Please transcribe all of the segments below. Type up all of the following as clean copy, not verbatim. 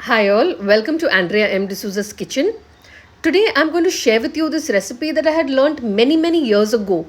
Hi all, welcome to Andrea M. D'Souza's kitchen. Today I'm going to share with you this recipe that I had learnt many years ago.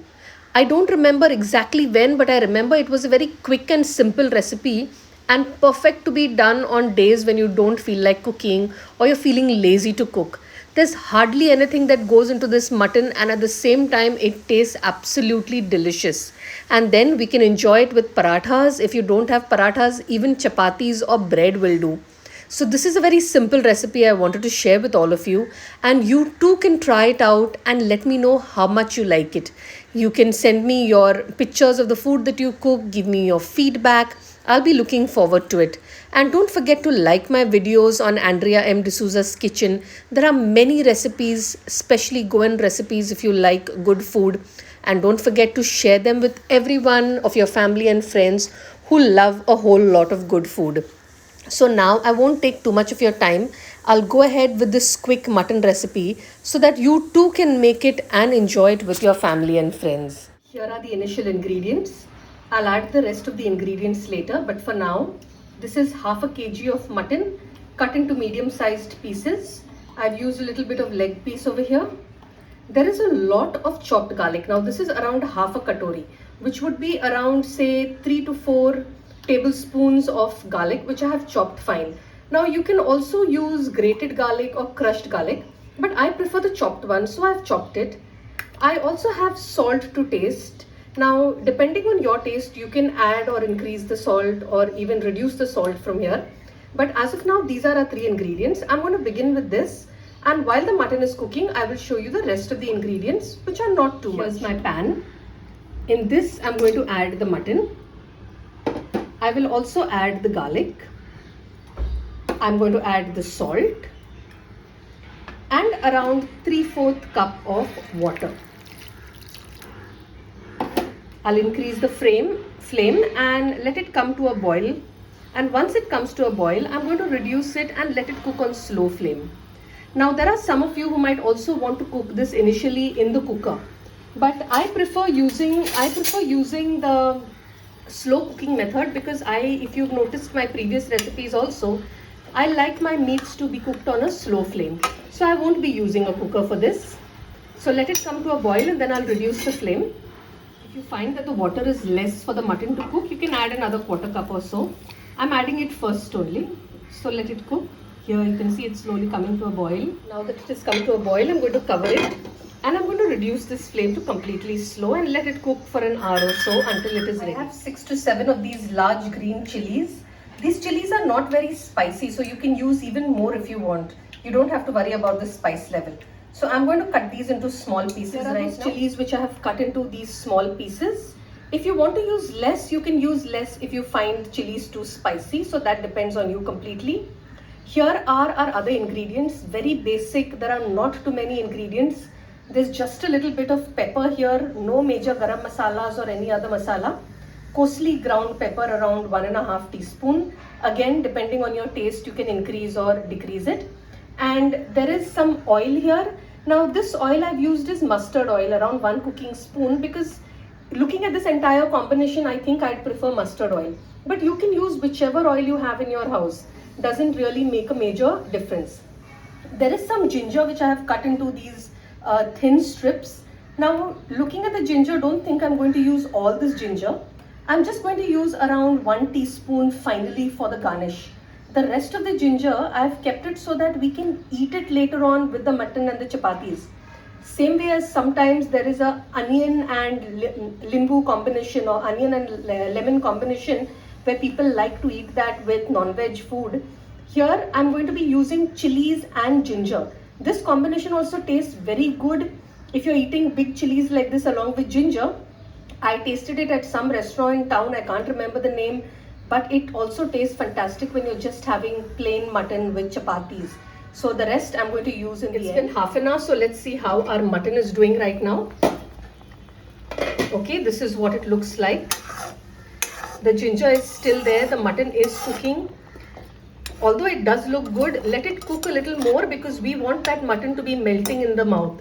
I don't remember exactly when, but I remember it was a very quick and simple recipe and perfect to be done on days when you don't feel like cooking or you're feeling lazy to cook. There's hardly anything that goes into this mutton, and at the same time it tastes absolutely delicious. And then we can enjoy it with parathas. If you don't have parathas, even chapatis or bread will do. So, this is a very simple recipe I wanted to share with all of you, and you too can try it out and let me know how much you like it. You can send me your pictures of the food that you cook, give me your feedback. I'll be looking forward to it. And don't forget to like my videos on Andrea M. D'Souza's kitchen. There are many recipes, especially Goan recipes if you like good food. And don't forget to share them with everyone of your family and friends who love a whole lot of good food. So now I won't take too much of your time. I'll go ahead with this quick mutton recipe so that you too can make it and enjoy it with your family and friends. Here are the initial ingredients. I'll add the rest of the ingredients later, but for now, this is half a kg of mutton cut into medium-sized pieces. I've used a little bit of leg piece over here. There is a lot of chopped garlic. Now this is around half a katori, which would be around say 3 to 4 tablespoons of garlic, which I have chopped fine. Now you can also use grated garlic or crushed garlic, but I prefer the chopped one, so I've chopped it. I also have salt to taste. Now depending on your taste, you can add or increase the salt or even reduce the salt from here. But as of now, these are our three ingredients. I'm going to begin with this. And while the mutton is cooking, I will show you the rest of the ingredients, which are not too much. Here's my pan. In this, I'm going to add the mutton. I will also add the garlic. I'm going to add the salt and around 3/4 cup of water. I'll increase the flame and let it come to a boil. And once it comes to a boil, I'm going to reduce it and let it cook on slow flame. Now there are some of you who might also want to cook this initially in the cooker, but I prefer using the slow cooking method because if you've noticed my previous recipes also, I like my meats to be cooked on a slow flame. So I won't be using a cooker for this. So let it come to a boil and then I'll reduce the flame. If you find that the water is less for the mutton to cook, you can add another 1/4 cup or so. I'm adding it first only. So let it cook. Here you can see it's slowly coming to a boil. Now that it has come to a boil, I'm going to cover it. And I'm going to reduce this flame to completely slow and let it cook for an hour or so until it is ready. I have 6 to 7 of these large green chilies. These chilies are not very spicy, so you can use even more if you want. You don't have to worry about the spice level. So I'm going to cut these into small pieces. There are those chilies which I have cut into these small pieces. If you want to use less, you can use less if you find chilies too spicy. So that depends on you completely. Here are our other ingredients, very basic. There are not too many ingredients. There's just a little bit of pepper here, no major garam masalas or any other masala. Coarsely ground pepper around 1.5 teaspoon. Again, depending on your taste, you can increase or decrease it. And there is some oil here. Now this oil I've used is mustard oil, around 1 cooking spoon, because looking at this entire combination, I think I'd prefer mustard oil. But you can use whichever oil you have in your house. Doesn't really make a major difference. There is some ginger which I have cut into these thin strips. Now looking at the ginger, don't think I'm going to use all this ginger. I'm just going to use around 1 teaspoon finally for the garnish. The rest of the ginger I've kept it so that we can eat it later on with the mutton and the chapatis. Same way as sometimes there is a onion and limbu combination or onion and lemon combination where people like to eat that with non-veg food. Here I'm going to be using chilies and ginger. This combination also tastes very good if you're eating big chilies like this along with ginger. I tasted it at some restaurant in town, I can't remember the name, but it also tastes fantastic when you're just having plain mutton with chapatis. So the rest I'm going to use in the end. It's been half an hour, so let's see how our mutton is doing right now. Okay, this is what it looks like. The ginger is still there, the mutton is cooking. Although it does look good, let it cook a little more because we want that mutton to be melting in the mouth.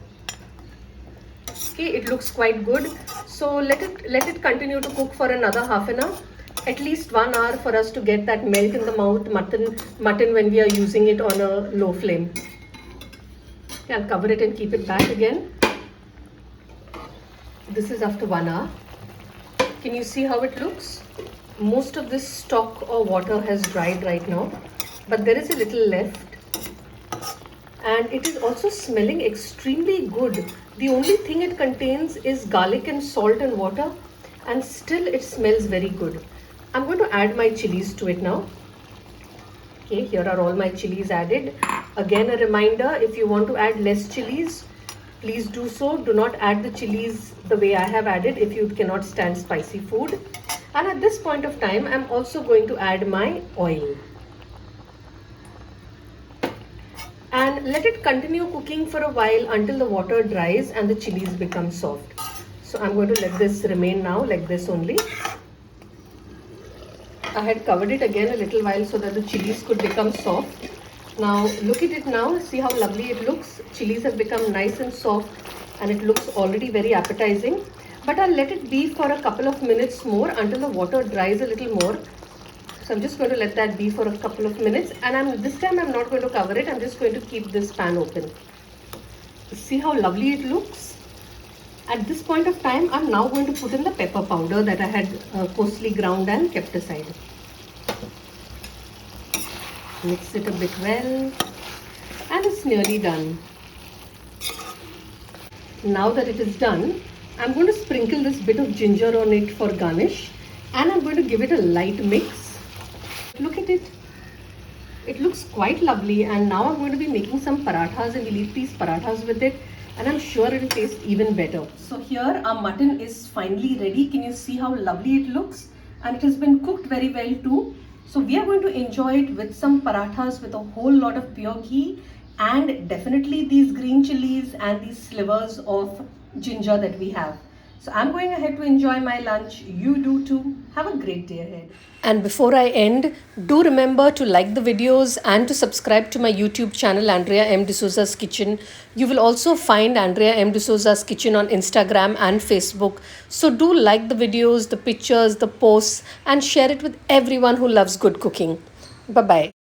Okay, it looks quite good. So let it continue to cook for another half an hour. at least 1 hour for us to get that melt in the mouth mutton when we are using it on a low flame. Okay, I'll cover it and keep it back again. This is after 1 hour. Can you see how it looks? Most of this stock or water has dried right now, but there is a little left. And it is also smelling extremely good. The only thing it contains is garlic and salt and water, and still it smells very good. I'm going to add my chilies to it now. Okay, here are all my chilies added. Again, a reminder, if you want to add less chilies, please do so. Do not add the chilies the way I have added if you cannot stand spicy food. And at this point of time, I'm also going to add my oil. And let it continue cooking for a while until the water dries and the chilies become soft. So I'm going to let this remain now like this only. I had covered it again a little while so that the chilies could become soft. Now look at it now, see how lovely it looks. Chilies have become nice and soft and it looks already very appetizing. But I'll let it be for a couple of minutes more until the water dries a little more. So I'm just going to let that be for a couple of minutes, and this time I'm not going to cover it. I'm just going to keep this pan open. See how lovely it looks? At this point of time, I'm now going to put in the pepper powder that I had coarsely ground and kept aside. Mix it a bit well, and it's nearly done. Now that it is done, I'm going to sprinkle this bit of ginger on it for garnish, and I'm going to give it a light mix. Look at it. It looks quite lovely, and now I'm going to be making some parathas, and we'll eat these parathas with it, and I'm sure it will taste even better. So here our mutton is finally ready. Can you see how lovely it looks? And it has been cooked very well too. So we are going to enjoy it with some parathas with a whole lot of pure ghee, and definitely these green chilies and these slivers of ginger that we have. So I'm going ahead to enjoy my lunch. You do too. Have a great day ahead. And before I end, do remember to like the videos and to subscribe to my YouTube channel, Andrea M. D'Souza's Kitchen. You will also find Andrea M. D'Souza's Kitchen on Instagram and Facebook. So do like the videos, the pictures, the posts, and share it with everyone who loves good cooking. Bye-bye.